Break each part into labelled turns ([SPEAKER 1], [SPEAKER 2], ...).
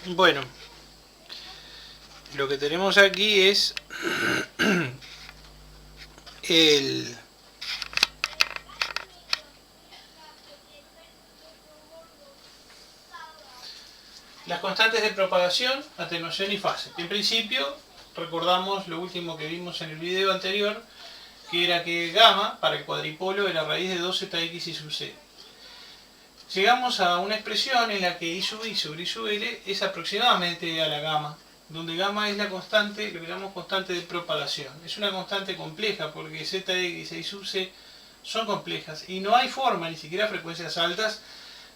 [SPEAKER 1] Bueno, lo que tenemos aquí es las constantes de propagación, atenuación y fase. En principio, recordamos lo último que vimos en el video anterior, que era que gamma para el cuadripolo era raíz de 2zx y sub c. Llegamos a una expresión en la que i sub i sobre i sub l es aproximadamente a la gamma, donde gamma es la constante, lo que llamamos constante de propagación. Es una constante compleja porque zx e i sub c son complejas y no hay forma, ni siquiera a frecuencias altas,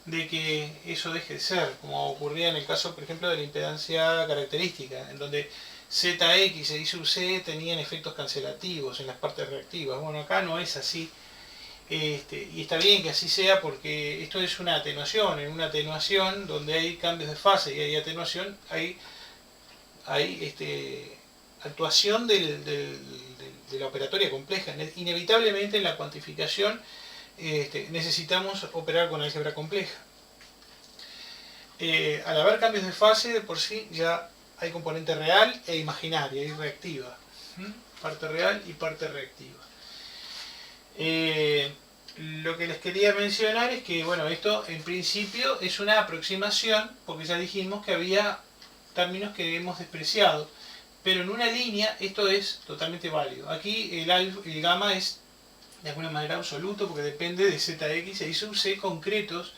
[SPEAKER 1] de que eso deje de ser, como ocurría en el caso, por ejemplo, de la impedancia característica, en donde zx e i sub c tenían efectos cancelativos en las partes reactivas. Bueno, acá no es así. Y está bien que así sea porque esto es una atenuación. En una atenuación donde hay cambios de fase y hay atenuación, hay actuación de la operatoria compleja. Inevitablemente en la cuantificación necesitamos operar con álgebra compleja. Al haber cambios de fase, de por sí ya hay componente real e imaginaria y reactiva. Parte real y parte reactiva. Lo que les quería mencionar es que, bueno, esto en principio es una aproximación, porque ya dijimos que había términos que hemos despreciado, pero en una línea esto es totalmente válido. Aquí el gamma es de alguna manera absoluto porque depende de zx e i sub c concretos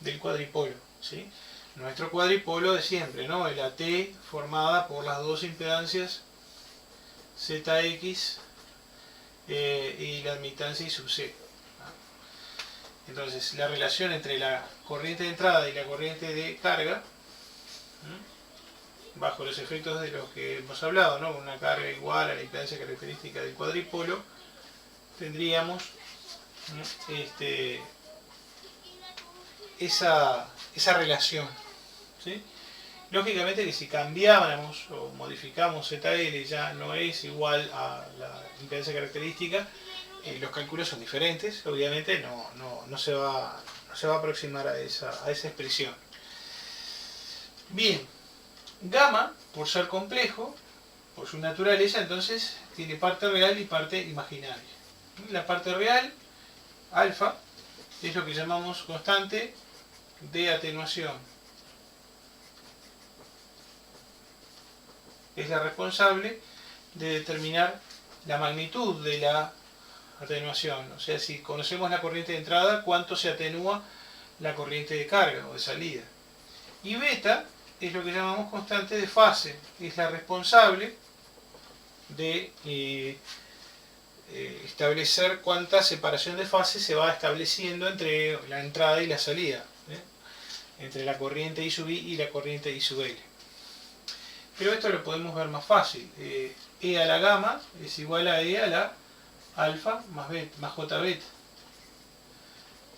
[SPEAKER 1] del cuadripolo, ¿sí? Nuestro cuadripolo de siempre, ¿no? El AT formada por las dos impedancias zx y la admitancia i sub c. Entonces la relación entre la corriente de entrada y la corriente de carga, bajo los efectos de los que hemos hablado, ¿no? Una carga igual a la impedancia característica del cuadripolo, tendríamos esa relación, ¿sí? Lógicamente que si cambiáramos o modificamos ZL ya no es igual a la impedancia característica, los cálculos son diferentes, obviamente no se va a aproximar a esa expresión. Bien, gamma, por ser complejo, por su naturaleza, entonces tiene parte real y parte imaginaria. La parte real, alfa, es lo que llamamos constante de atenuación. Es la responsable de determinar la magnitud de la atenuación. O sea, si conocemos la corriente de entrada, cuánto se atenúa la corriente de carga o de salida. Y beta es lo que llamamos constante de fase. Es la responsable de establecer cuánta separación de fase se va estableciendo entre la entrada y la salida, entre la corriente I sub I y la corriente I sub L. Pero esto lo podemos ver más fácil. E a la gamma es igual a E a la alfa más j beta.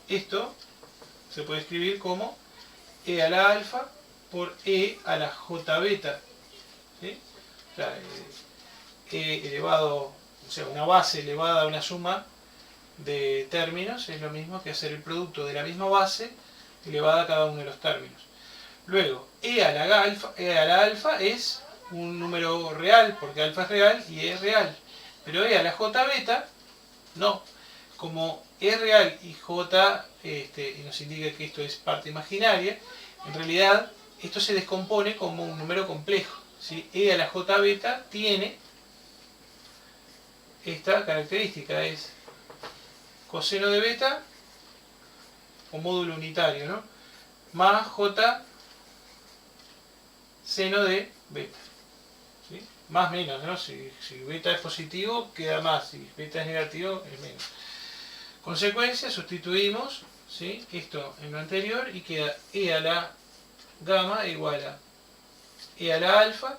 [SPEAKER 1] Esto se puede escribir como E a la alfa por E a la j beta. ¿Sí? O sea, E elevado, o sea, una base elevada a una suma de términos es lo mismo que hacer el producto de la misma base elevada a cada uno de los términos. Luego, E a la alfa es un número real, porque alfa es real y E es real. Pero E a la j beta, no. Como E es real y j nos indica que esto es parte imaginaria, en realidad esto se descompone como un número complejo, ¿sí? E a la j beta tiene esta característica, es coseno de beta o módulo unitario, ¿no? Más j seno de beta, ¿sí? Más menos, ¿no? Si beta es positivo queda más, si beta es negativo es menos. Consecuencia, sustituimos, ¿sí?, esto en lo anterior y queda E a la gamma igual a E a la alfa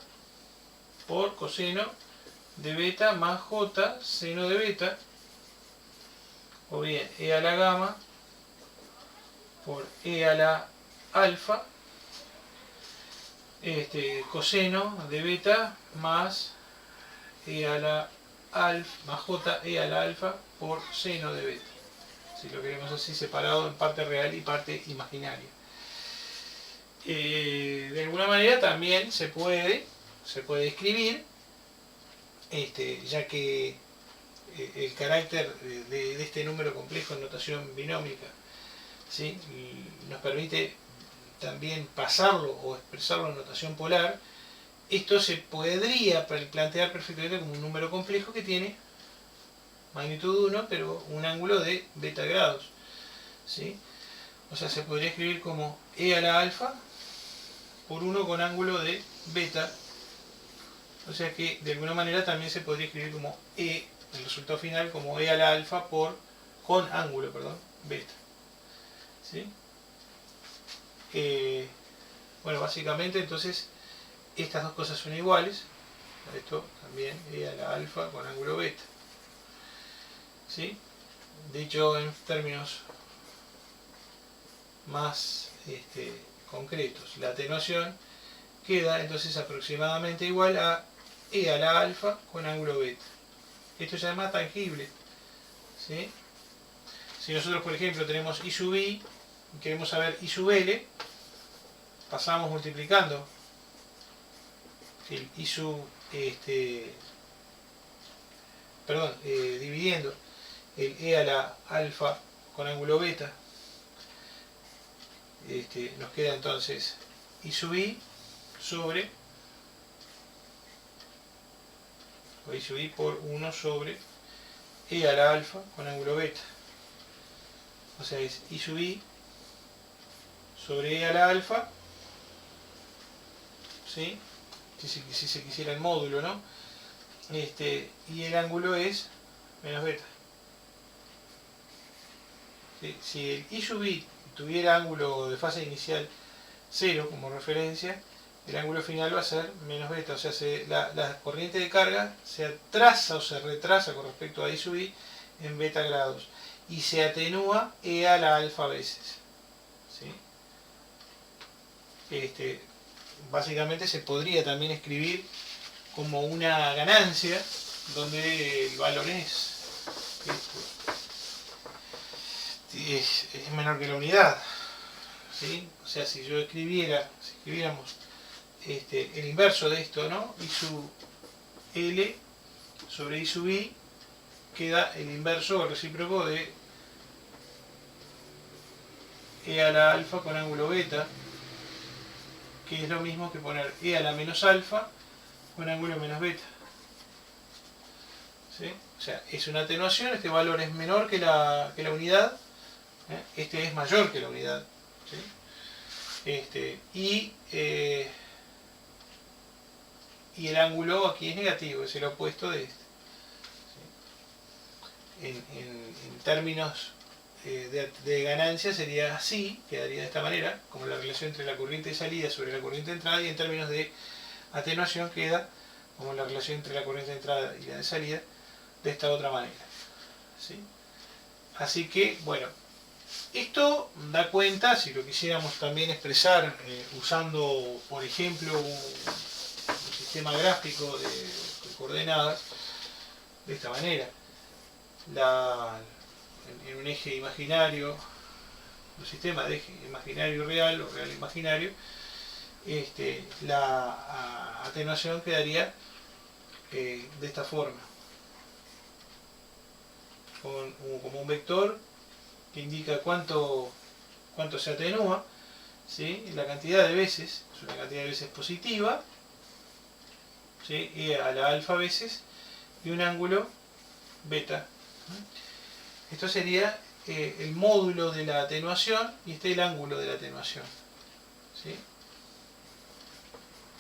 [SPEAKER 1] por coseno de beta más j seno de beta, o bien E a la gamma por E a la alfa coseno de beta más E a la alfa más j E a la alfa por seno de beta, si lo queremos así separado en parte real y parte imaginaria. de alguna manera también se puede escribir, ya que el carácter de este número complejo en notación binómica, ¿sí?, nos permite también pasarlo o expresarlo en notación polar. Esto se podría plantear perfectamente como un número complejo que tiene magnitud 1, pero un ángulo de beta grados, ¿sí? O sea, se podría escribir como e a la alfa por 1 con ángulo de beta. O sea que de alguna manera también se podría escribir como e, el resultado final, como e a la alfa con ángulo, beta, ¿sí? Bueno, básicamente entonces estas dos cosas son iguales. Esto también e a la alfa con ángulo beta, ¿sí? Dicho en términos más concretos, la atenuación queda entonces aproximadamente igual a e a la alfa con ángulo beta. Esto se llama tangible, ¿sí? Si nosotros, por ejemplo, tenemos I sub i y queremos saber I sub L, pasamos multiplicando el I sub, dividiendo el e a la alfa con ángulo beta. Nos queda entonces I sub i sobre, o I sub i por 1 sobre e a la alfa con ángulo beta. O sea, es I sub i sobre e a la alfa, ¿sí?, si se quisiera el módulo, ¿no? Y el ángulo es menos beta. ¿Sí? Si el I sub i tuviera ángulo de fase inicial 0 como referencia, el ángulo final va a ser menos beta. O sea, la corriente de carga se atrasa o se retrasa con respecto a I sub i en beta grados y se atenúa e a la alfa veces, ¿sí? Básicamente se podría también escribir como una ganancia donde el valor es menor que la unidad, ¿sí? O sea, si escribiéramos el inverso de esto, ¿no? I sub L sobre I sub i, queda el inverso o el recíproco de e a la alfa con ángulo beta, que es lo mismo que poner e a la menos alfa con ángulo menos beta, ¿sí? O sea, es una atenuación, este valor es menor que la unidad, este es mayor que la unidad, ¿sí? Y el ángulo aquí es negativo, es el opuesto de este, ¿sí? En términos de ganancia sería así, quedaría de esta manera, como la relación entre la corriente de salida sobre la corriente de entrada, y en términos de atenuación queda como la relación entre la corriente de entrada y la de salida de esta otra manera, ¿sí? Así que, bueno, esto da cuenta, si lo quisiéramos también expresar usando, por ejemplo, un sistema gráfico de coordenadas, de esta manera. En un eje imaginario, un sistema de eje imaginario real o real imaginario, la atenuación quedaría de esta forma, como un vector que indica cuánto se atenúa, ¿sí?, la cantidad de veces, es una cantidad de veces positiva, ¿sí?, y a la alfa veces, y un ángulo beta. Esto sería el módulo de la atenuación, y este es el ángulo de la atenuación, ¿sí?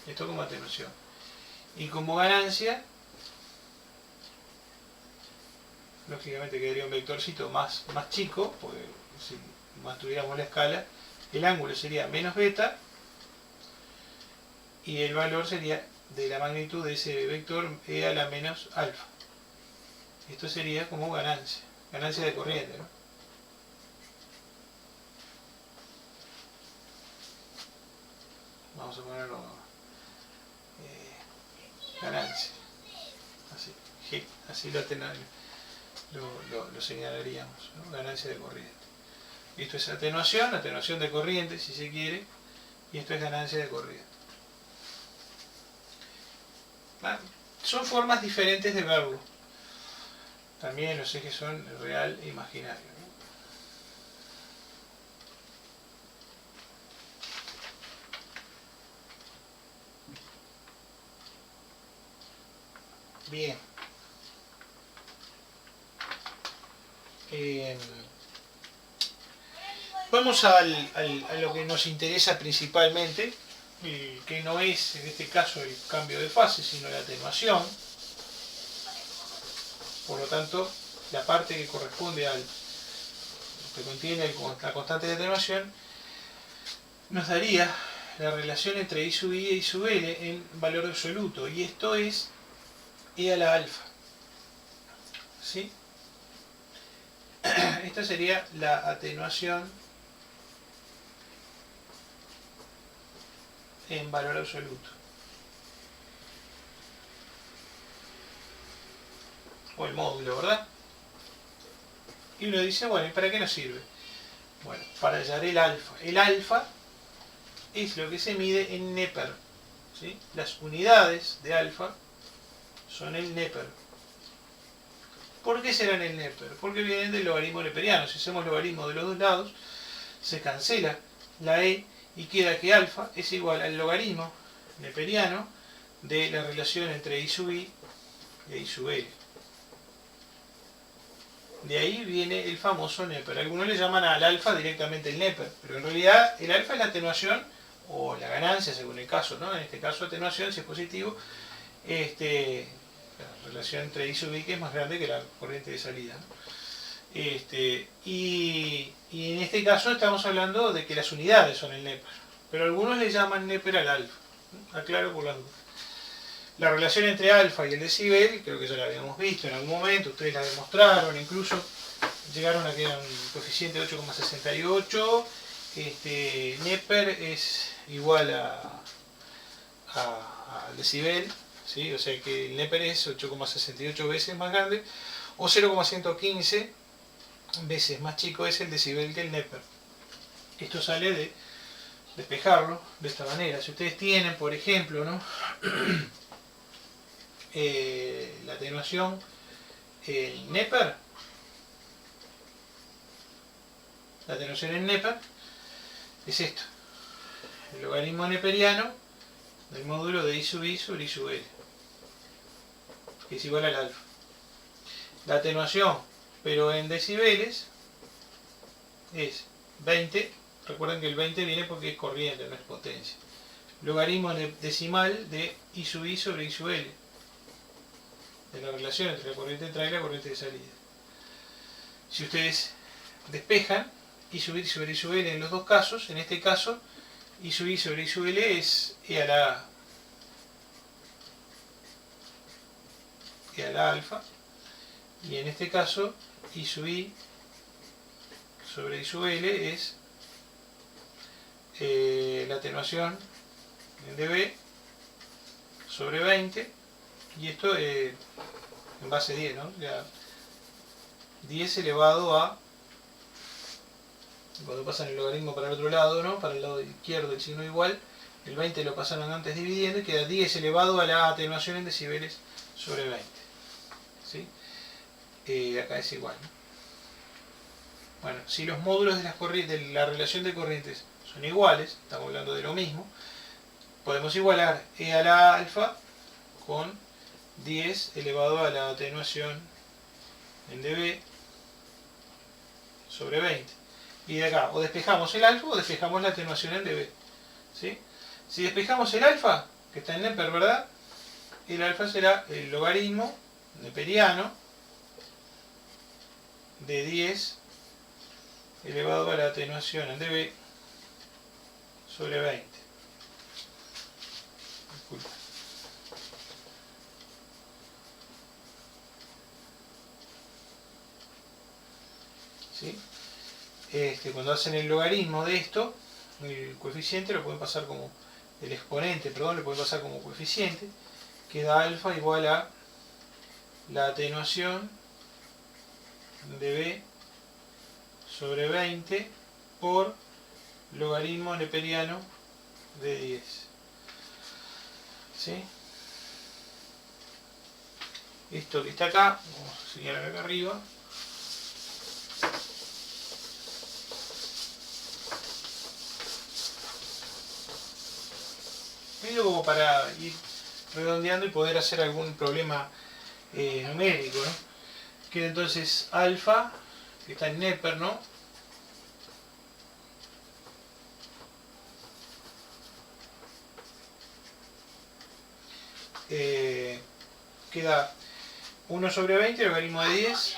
[SPEAKER 1] Esto como atenuación. Y como ganancia, lógicamente quedaría un vectorcito más chico, porque si mantuviéramos la escala, el ángulo sería menos beta, y el valor sería de la magnitud de ese vector e a la menos alfa. Esto sería como ganancia de corriente, ¿no? Vamos a ponerlo ganancia, así lo señalaríamos, ¿no? Ganancia de corriente. Esto es atenuación de corriente, si se quiere, y esto es ganancia de corriente. ¿Ah? Son formas diferentes de verlo. También los ejes son real e imaginario, ¿no? Bien. Vamos a lo que nos interesa principalmente, que no es en este caso el cambio de fase, sino la atenuación. Por lo tanto, la parte que corresponde al que contiene la constante de atenuación nos daría la relación entre I sub I e I sub L en valor absoluto, y esto es E a la alfa. ¿Sí? Esta sería la atenuación en valor absoluto. O el módulo, ¿verdad? Y uno dice, bueno, ¿y para qué nos sirve? Bueno, para hallar el alfa. El alfa es lo que se mide en Neper, ¿sí? Las unidades de alfa son el Neper. ¿Por qué serán el Neper? Porque vienen del logaritmo neperiano. Si hacemos logaritmo de los dos lados, se cancela la E y queda que alfa es igual al logaritmo neperiano de la relación entre I sub I e I sub L. De ahí viene el famoso Neper. Algunos le llaman al alfa directamente el Neper, pero en realidad el alfa es la atenuación o la ganancia según el caso, ¿no? En este caso atenuación, si es positivo, la relación entre I sub I que es más grande que la corriente de salida, ¿no? Y en este caso estamos hablando de que las unidades son el Neper, pero algunos le llaman Neper al alfa, ¿no? Aclaro por las dudas. La relación entre alfa y el decibel, creo que ya la habíamos visto en algún momento, ustedes la demostraron, incluso llegaron a que era un coeficiente de 8,68. Neper es igual al decibel, ¿sí? O sea que el Neper es 8,68 veces más grande, o 0,115 veces más chico es el decibel que el Neper. Esto sale de despejarlo de esta manera. Si ustedes tienen, por ejemplo, ¿no? La atenuación en Neper, la atenuación en Neper es esto, el logaritmo neperiano del módulo de I sub I sobre I sub L, que es igual al alfa. La atenuación, pero en decibeles, es 20, recuerden que el 20 viene porque es corriente, no es potencia. Logaritmo decimal de I sub I sobre I sub L, de la relación entre la corriente de entrada y la corriente de salida. Si ustedes despejan I sub I sobre I sub L en los dos casos, en este caso I sub I sobre I sub L es E a la alfa, y en este caso I sub I sobre I sub L es la atenuación en dB sobre 20, y esto en base 10, ¿no? Ya 10 elevado a, cuando pasan el logaritmo para el otro lado, ¿no? Para el lado izquierdo del signo igual, el 20 lo pasaron antes dividiendo y queda 10 elevado a la atenuación en decibeles sobre 20. ¿Sí? Acá es igual, ¿no? Bueno, si los módulos de la relación de corrientes son iguales, estamos hablando de lo mismo, podemos igualar E a la alfa con 10 elevado a la atenuación en dB sobre 20. Y de acá, o despejamos el alfa o despejamos la atenuación en dB. ¿Sí? Si despejamos el alfa, que está en Neper, ¿verdad? El alfa será el logaritmo neperiano de 10 elevado a la atenuación en dB sobre 20. Disculpa. ¿Sí? Cuando hacen el logaritmo de esto, el coeficiente lo pueden pasar como, el exponente, perdón, lo pueden pasar como coeficiente, queda alfa igual a la atenuación de B sobre 20 por logaritmo neperiano de 10. ¿Sí? Esto que está acá, vamos a señalar acá arriba. Medio como para ir redondeando y poder hacer algún problema numérico, ¿no? Queda entonces alfa, que está en Neper, ¿no? Queda 1 sobre 20, logaritmo de 10,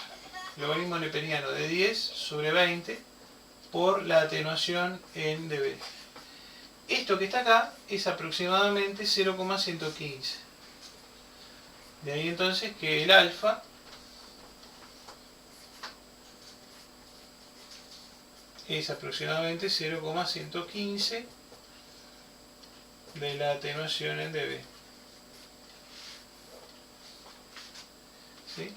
[SPEAKER 1] logaritmo neperiano de 10 sobre 20 por la atenuación en dB. Esto que está acá es aproximadamente 0,115. De ahí entonces que el alfa es aproximadamente 0,115 de la atenuación en dB. ¿Sí?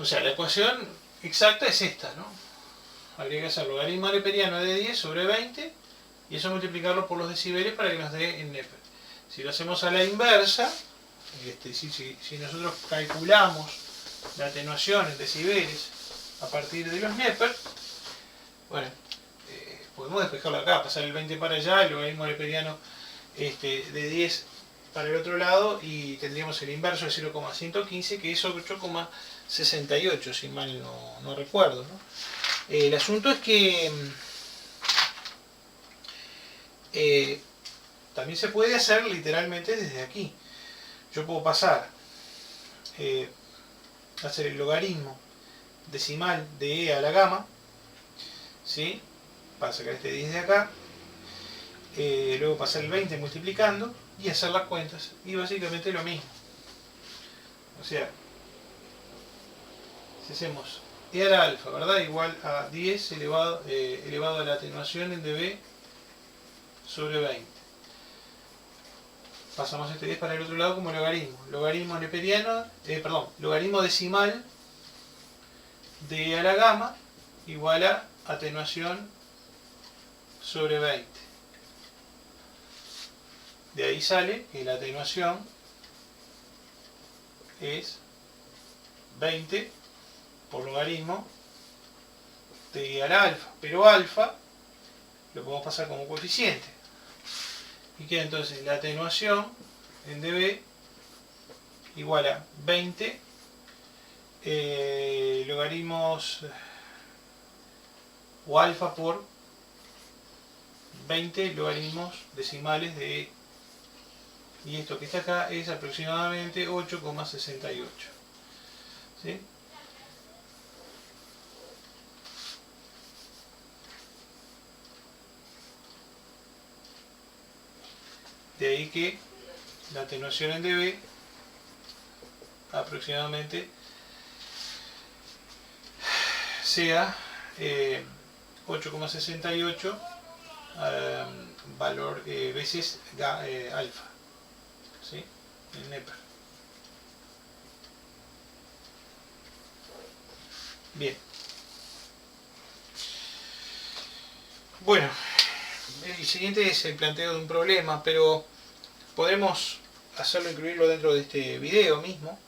[SPEAKER 1] O sea, la ecuación exacta es esta, ¿no? Habría que hacer logaritmo neperiano de 10 sobre 20 y eso multiplicarlo por los decibeles para que nos dé en Neper. Si lo hacemos a la inversa, si nosotros calculamos la atenuación en decibeles a partir de los Neper, bueno, podemos despejarlo acá, pasar el 20 para allá, el logaritmo neperiano de 10 para el otro lado y tendríamos el inverso de 0,115 que es 8,68 si mal no recuerdo, ¿no? El asunto es que también se puede hacer literalmente desde aquí. Yo puedo pasar hacer el logaritmo decimal de e a la gamma, ¿sí? Para sacar este 10 de acá, luego pasar el 20 multiplicando y hacer las cuentas, y básicamente lo mismo. O sea, si hacemos e a la alfa, ¿verdad? Igual a 10 elevado a la atenuación en dB sobre 20. Pasamos este 10 para el otro lado como logaritmo. Logaritmo neperiano, logaritmo decimal de e a la gamma igual a atenuación sobre 20. De ahí sale que la atenuación es 20 por logaritmo de e a la alfa. Pero alfa lo podemos pasar como coeficiente. Y queda entonces la atenuación en dB igual a 20 logaritmos o alfa por 20 logaritmos decimales de E. Y esto que está acá es aproximadamente 8,68. ¿Sí? De ahí que la atenuación en dB aproximadamente sea 8,68 valor veces alfa, ¿sí? En Neper. Bien. Bueno, el siguiente es el planteo de un problema, pero podremos hacerlo, incluirlo dentro de este video mismo.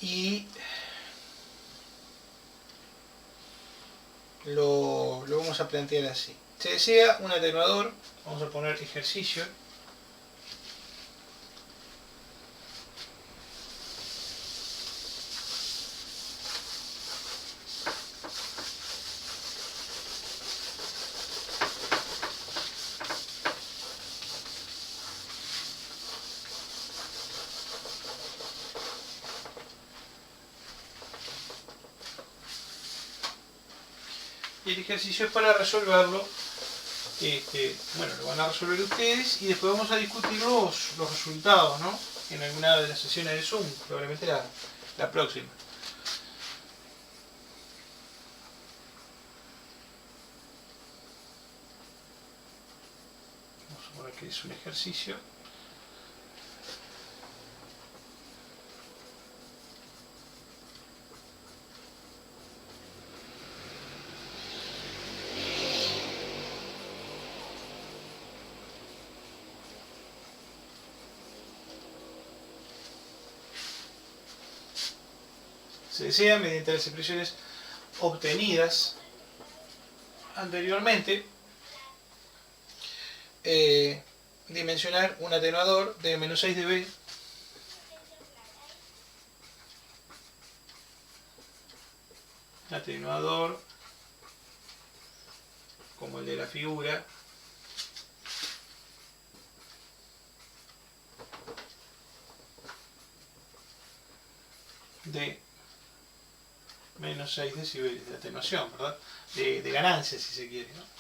[SPEAKER 1] Y lo vamos a plantear así. Se desea un atenuador, vamos a poner ejercicio. Y el ejercicio es para resolverlo. Bueno, lo van a resolver ustedes y después vamos a discutir los resultados, ¿no? En alguna de las sesiones de Zoom, probablemente la próxima. Vamos a poner que es un ejercicio. se desea mediante las expresiones obtenidas anteriormente, dimensionar un atenuador de menos 6 dB atenuador como el de la figura de menos 6 decibeles de atenuación, ¿verdad? De ganancia, si se quiere, ¿no?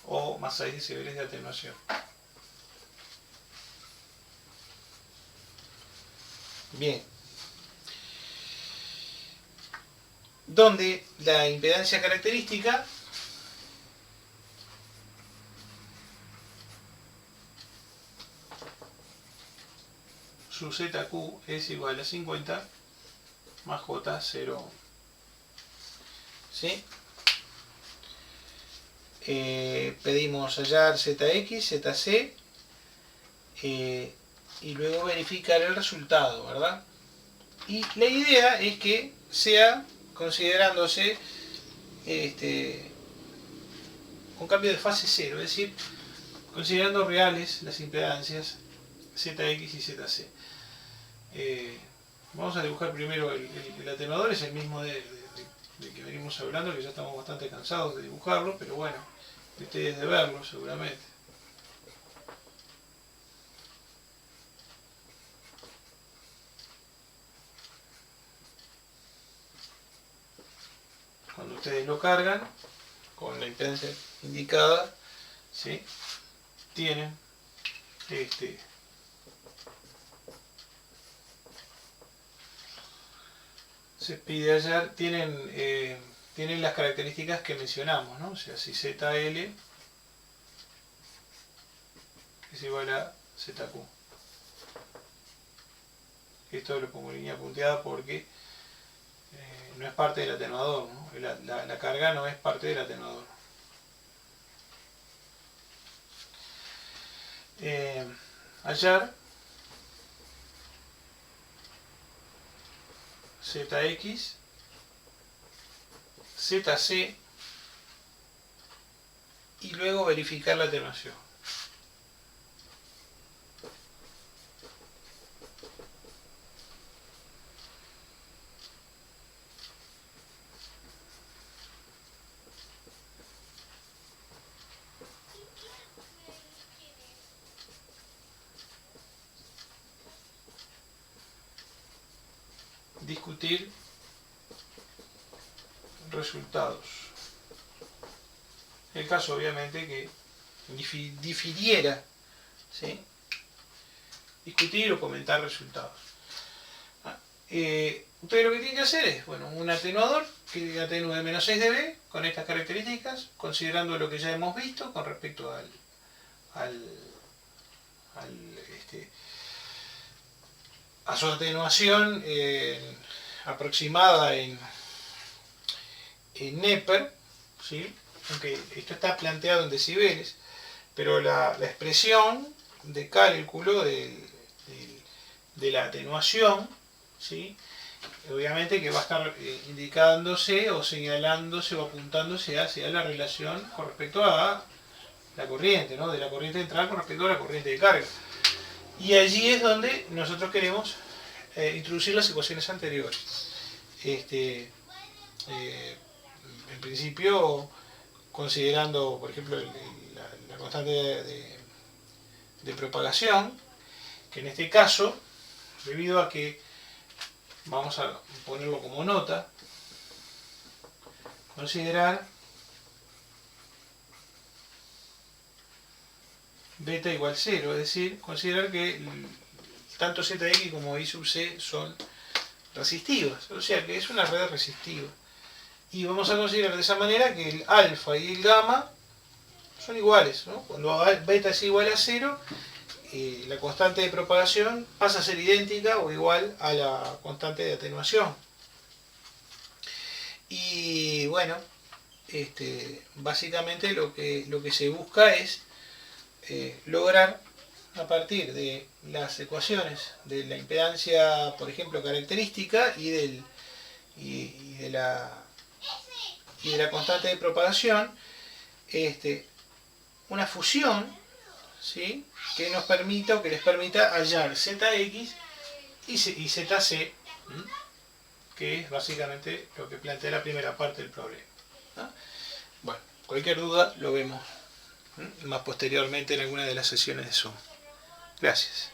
[SPEAKER 1] O más 6 decibeles de atenuación. Bien. Donde la impedancia característica su ZQ es igual a 50 más J0. ¿Sí? Pedimos hallar ZX, ZC y luego verificar el resultado, ¿verdad? Y la idea es que sea considerándose con cambio de fase cero, es decir, considerando reales las impedancias ZX y ZC. Vamos a dibujar primero el atenuador, es el mismo de que venimos hablando, que ya estamos bastante cansados de dibujarlo, pero bueno, de ustedes de verlo seguramente. Cuando ustedes lo cargan con la impedancia indicada, ¿sí? Tienen se pide hallar, tienen las características que mencionamos, ¿no? O sea, si ZL es igual a ZQ. Esto lo pongo en línea punteada porque no es parte del atenuador, ¿no? La carga no es parte del atenuador. Hallar ZX, ZC y luego verificar la atenuación. Discutir resultados. El caso obviamente que difiriera, ¿sí? Discutir o comentar resultados. Ustedes lo que tienen que hacer es, bueno, un atenuador que atenúe de menos 6 dB con estas características, considerando lo que ya hemos visto con respecto a su atenuación aproximada en Neper, ¿sí? Aunque esto está planteado en decibeles, pero la expresión de cálculo de la atenuación, ¿sí? Obviamente que va a estar indicándose o señalándose o apuntándose hacia la relación con respecto a la corriente, ¿no? De la corriente de entrada con respecto a la corriente de carga. Y allí es donde nosotros queremos introducir las ecuaciones anteriores. En principio, considerando, por ejemplo, la constante de propagación, que en este caso, debido a que vamos a ponerlo como nota, considerar beta igual 0, es decir, considerar que tanto ZX como I sub C son resistivas, o sea que es una red resistiva. Y vamos a considerar de esa manera que el alfa y el gamma son iguales, ¿no? Cuando beta es igual a 0, la constante de propagación pasa a ser idéntica o igual a la constante de atenuación. Y bueno, básicamente lo que se busca es lograr a partir de las ecuaciones de la impedancia, por ejemplo, característica y de la constante de propagación, una fusión, ¿sí?, que nos permita o que les permita hallar Zx y Zc, que es básicamente lo que plantea la primera parte del problema, ¿no? Bueno, cualquier duda lo vemos más posteriormente en alguna de las sesiones de Zoom. Gracias.